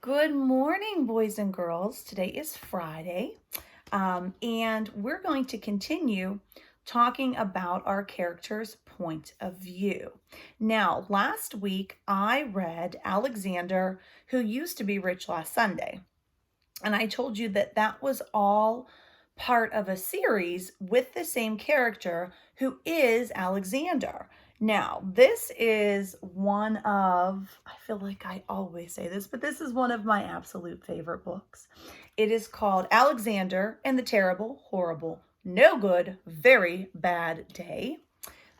Good morning, boys and girls. Today is Friday, and we're going to continue talking about our character's point of view. Now, last week I read Alexander, who used to be rich last Sunday, and I told you that that was all part of a series with the same character who is Alexander. Now, this is one of, I feel like I always say this, but this is one of my absolute favorite books. It is called Alexander and the Terrible, Horrible, No Good, Very Bad Day.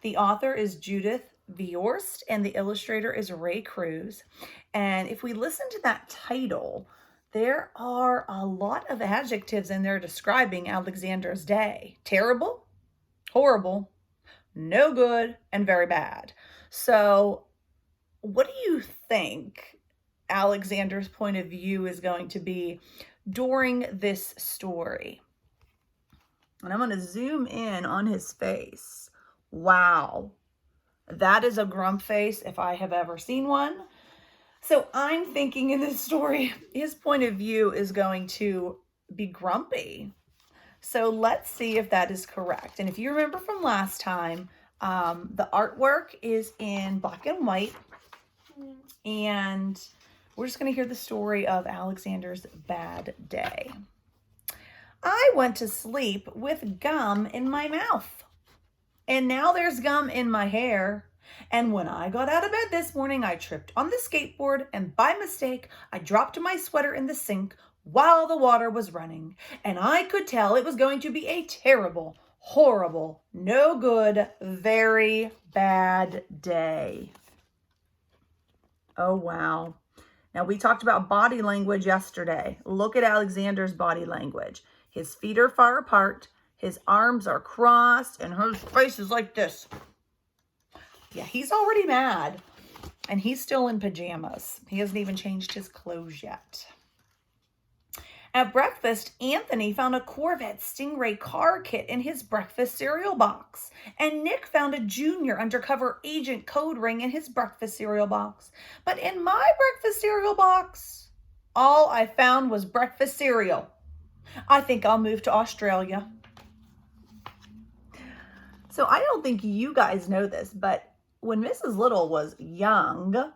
The author is Judith Viorst and the illustrator is Ray Cruz. And if we listen to that title, there are a lot of adjectives in there describing Alexander's day. Terrible, horrible, no good, and very bad. So what do you think Alexander's point of view is going to be during this story? And I'm going to zoom in on his face. Wow, that is a grump face if I have ever seen one. So I'm thinking in this story, his point of view is going to be grumpy. So let's see if that is correct. And if you remember from last time, the artwork is in black and white. And we're just going to hear the story of Alexander's bad day. I went to sleep with gum in my mouth. And now there's gum in my hair. And when I got out of bed this morning, I tripped on the skateboard and by mistake, I dropped my sweater in the sink while the water was running. And I could tell it was going to be a terrible, horrible, no good, very bad day. Oh, wow. Now, we talked about body language yesterday. Look at Alexander's body language. His feet are far apart. His arms are crossed and his face is like this. Yeah, he's already mad and he's still in pajamas. He hasn't even changed his clothes yet. At breakfast, Anthony found a Corvette Stingray car kit in his breakfast cereal box. And Nick found a junior undercover agent code ring in his breakfast cereal box. But in my breakfast cereal box, all I found was breakfast cereal. I think I'll move to Australia. So I don't think you guys know this, but when Mrs. Little was young,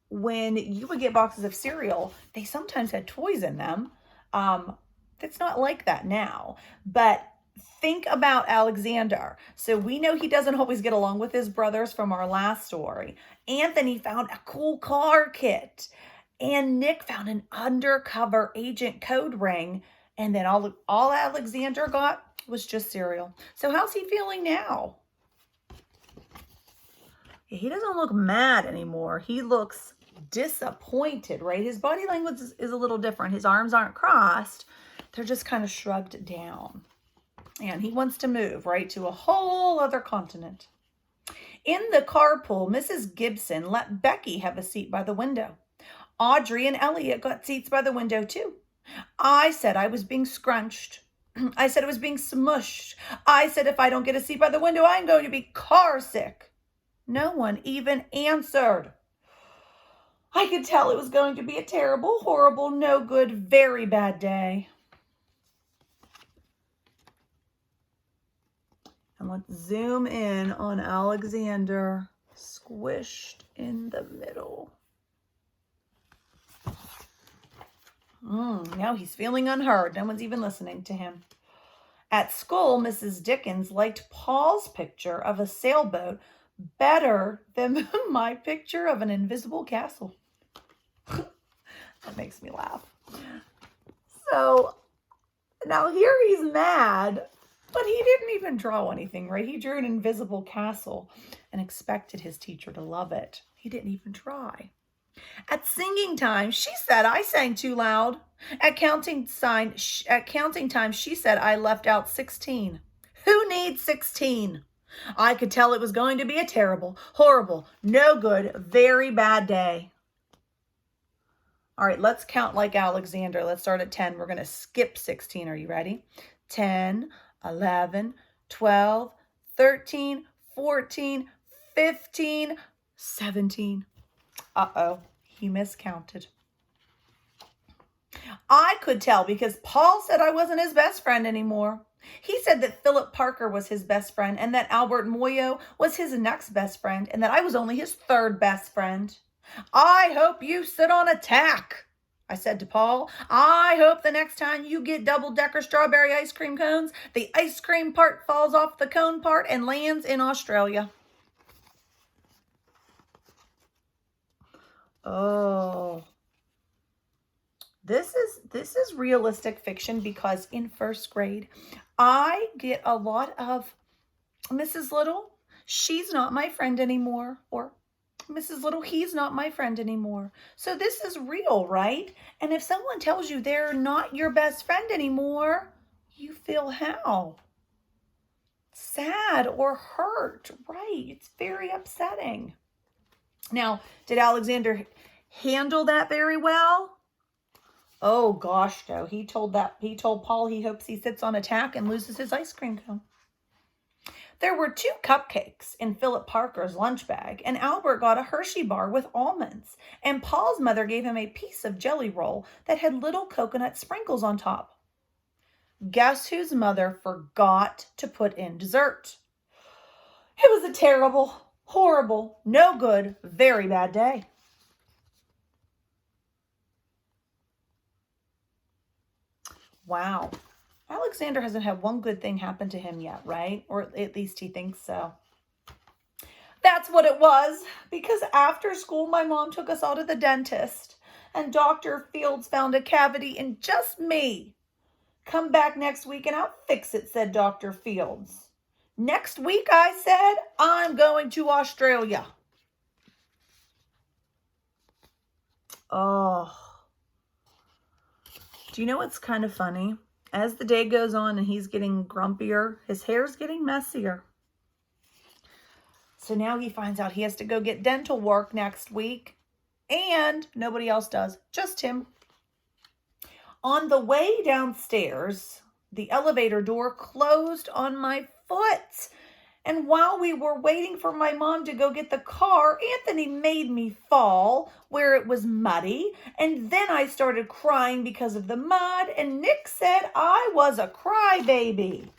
when you would get boxes of cereal, they sometimes had toys in them. It's not like that now. But think about Alexander. So we know he doesn't always get along with his brothers from our last story. Anthony found a cool car kit. And Nick found an undercover agent code ring. And then all Alexander got was just cereal. So how's he feeling now? He doesn't look mad anymore. He looks disappointed, right? His body language is a little different. His arms aren't crossed. They're just kind of shrugged down. And he wants to move, right, to a whole other continent. In the carpool, Mrs. Gibson let Becky have a seat by the window. Audrey and Elliot got seats by the window too. I said I was being scrunched. I said I was being smushed. I said if I don't get a seat by the window, I'm going to be car sick. No one even answered. I could tell it was going to be a terrible, horrible, no good, very bad day. And let's zoom in on Alexander, squished in the middle. Now he's feeling unheard. No one's even listening to him. At school, Mrs. Dickens liked Paul's picture of a sailboat better than my picture of an invisible castle. That makes me laugh. So now here he's mad, but he didn't even draw anything, right? He drew an invisible castle and expected his teacher to love it. He didn't even try. At singing time, she said I sang too loud. At counting time, she said I left out 16. Who needs 16? I could tell it was going to be a terrible, horrible, no good, very bad day. All right, let's count like Alexander. Let's start at 10. We're going to skip 16. Are you ready? 10, 11, 12, 13, 14, 15, 17. Uh-oh, he miscounted. I could tell because Paul said I wasn't his best friend anymore. He said that Philip Parker was his best friend and that Albert Moyo was his next best friend and that I was only his third best friend. I hope you sit on a tack, I said to Paul. I hope the next time you get double-decker strawberry ice cream cones, the ice cream part falls off the cone part and lands in Australia. Oh, this is realistic fiction because in first grade, I get a lot of Mrs. Little, she's not my friend anymore, or Mrs. Little, he's not my friend anymore. So this is real, right? And if someone tells you they're not your best friend anymore, you feel how? Sad or hurt, right? It's very upsetting. Now, did Alexander handle that very well? Oh gosh, no. He told Paul he hopes he sits on a tack and loses his ice cream cone. There were 2 cupcakes in Philip Parker's lunch bag, and Albert got a Hershey bar with almonds, and Paul's mother gave him a piece of jelly roll that had little coconut sprinkles on top. Guess whose mother forgot to put in dessert? It was a terrible, horrible, no good, very bad day. Wow. Alexander hasn't had one good thing happen to him yet, right? Or at least he thinks so. That's what it was, because after school, my mom took us all to the dentist, and Dr. Fields found a cavity in just me. Come back next week and I'll fix it, said Dr. Fields. Next week, I said, I'm going to Australia. Oh. Do you know what's kind of funny? As the day goes on and he's getting grumpier, his hair's getting messier. So now he finds out he has to go get dental work next week, and nobody else does, just him. On the way downstairs, the elevator door closed on my foot. And while we were waiting for my mom to go get the car, Anthony made me fall where it was muddy. And then I started crying because of the mud. And Nick said I was a crybaby.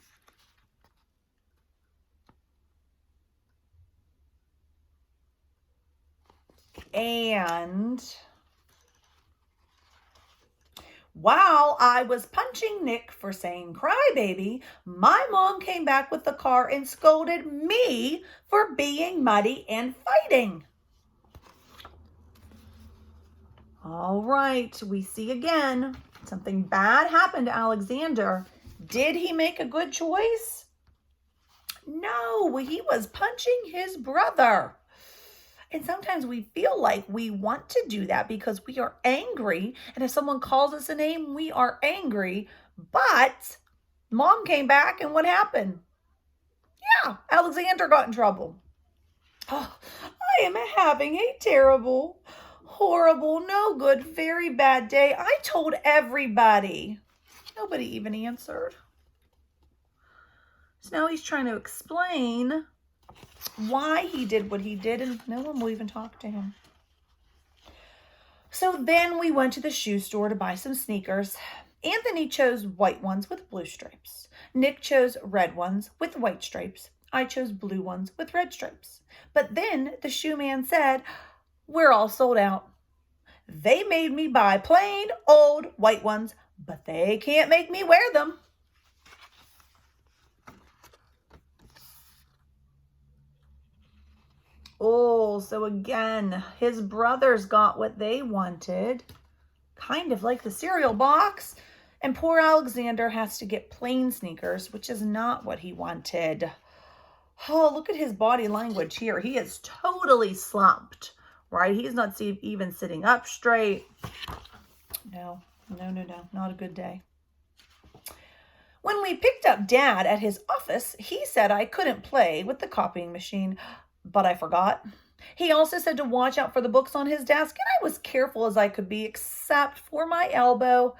And while I was punching Nick for saying crybaby, my mom came back with the car and scolded me for being muddy and fighting. All right, we see again, something bad happened to Alexander. Did he make a good choice? No, he was punching his brother. And sometimes we feel like we want to do that because we are angry. And if someone calls us a name, we are angry. But mom came back and what happened? Yeah, Alexander got in trouble. Oh, I am having a terrible, horrible, no good, very bad day. I told everybody. Nobody even answered. So now he's trying to explain why he did what he did, and no one will even talk to him. So then we went to the shoe store to buy some sneakers. Anthony chose white ones with blue stripes. Nick chose red ones with white stripes. I chose blue ones with red stripes. But then the shoe man said, we're all sold out. They made me buy plain old white ones, but they can't make me wear them. Oh, so again, his brothers got what they wanted, kind of like the cereal box, and poor Alexander has to get plain sneakers, which is not what he wanted. Oh, look at his body language here. He is totally slumped, right? He's not even sitting up straight. No, not a good day. When we picked up Dad at his office, he said I couldn't play with the copying machine, but I forgot. He also said to watch out for the books on his desk, and I was careful as I could be, except for my elbow.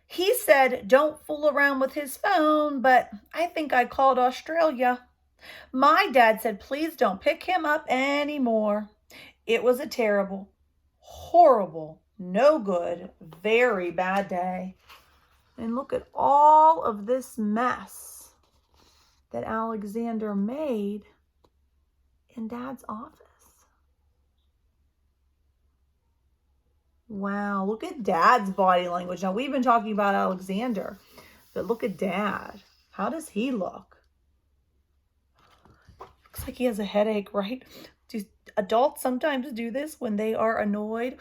He said don't fool around with his phone, but I think I called Australia. My dad said please don't pick him up anymore. It was a terrible, horrible, no good, very bad day. And look at all of this mess that Alexander made in Dad's office. Wow, look at Dad's body language. Now, we've been talking about Alexander, but look at Dad. How does he look? Looks like he has a headache, right? Do adults sometimes do this when they are annoyed?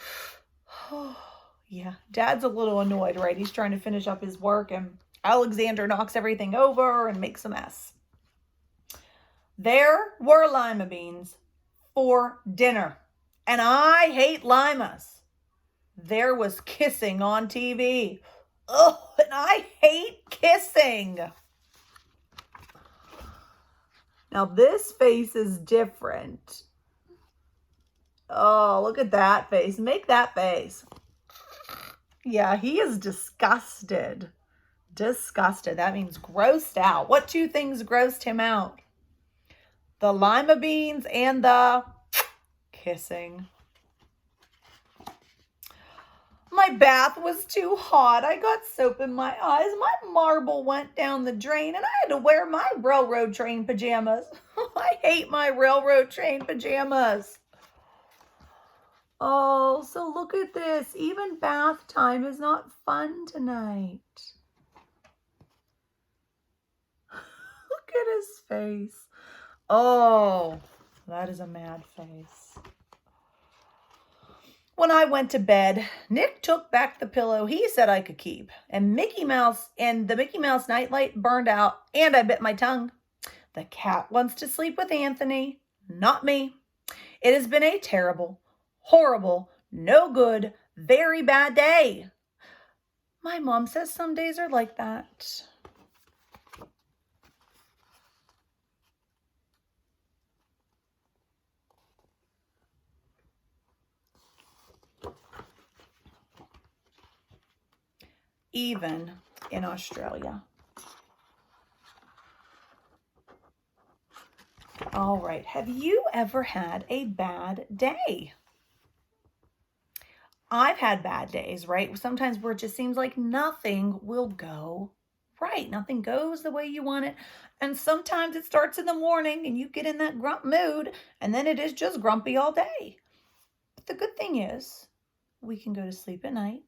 Yeah, Dad's a little annoyed, right? He's trying to finish up his work, and Alexander knocks everything over and makes a mess. There were lima beans for dinner, and I hate limas. There was kissing on TV. Oh, and I hate kissing. Now this face is different. Oh, look at that face. Make that face. Yeah, he is disgusted. Disgusted. That means grossed out. What two things grossed him out? The lima beans and the kissing. My bath was too hot. I got soap in my eyes. My marble went down the drain, and I had to wear my railroad train pajamas. I hate my railroad train pajamas. Oh, so look at this. Even bath time is not fun tonight. Look at his face. Oh, that is a mad face. When I went to bed, Nick took back the pillow he said I could keep, and the Mickey Mouse nightlight burned out, and I bit my tongue. The cat wants to sleep with Anthony, not me. It has been a terrible, horrible, no good, very bad day. My mom says some days are like that. Even in Australia. All right, have you ever had a bad day? I've had bad days, right? Sometimes where it just seems like nothing will go right. Nothing goes the way you want it. And sometimes it starts in the morning and you get in that grump mood, and then it is just grumpy all day. But the good thing is we can go to sleep at night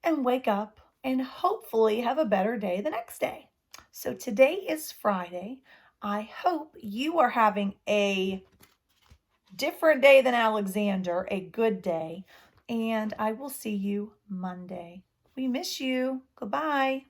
and wake up and hopefully have a better day the next day. So today is Friday. I hope you are having a different day than Alexander, a good day, and I will see you Monday. We miss you. Goodbye.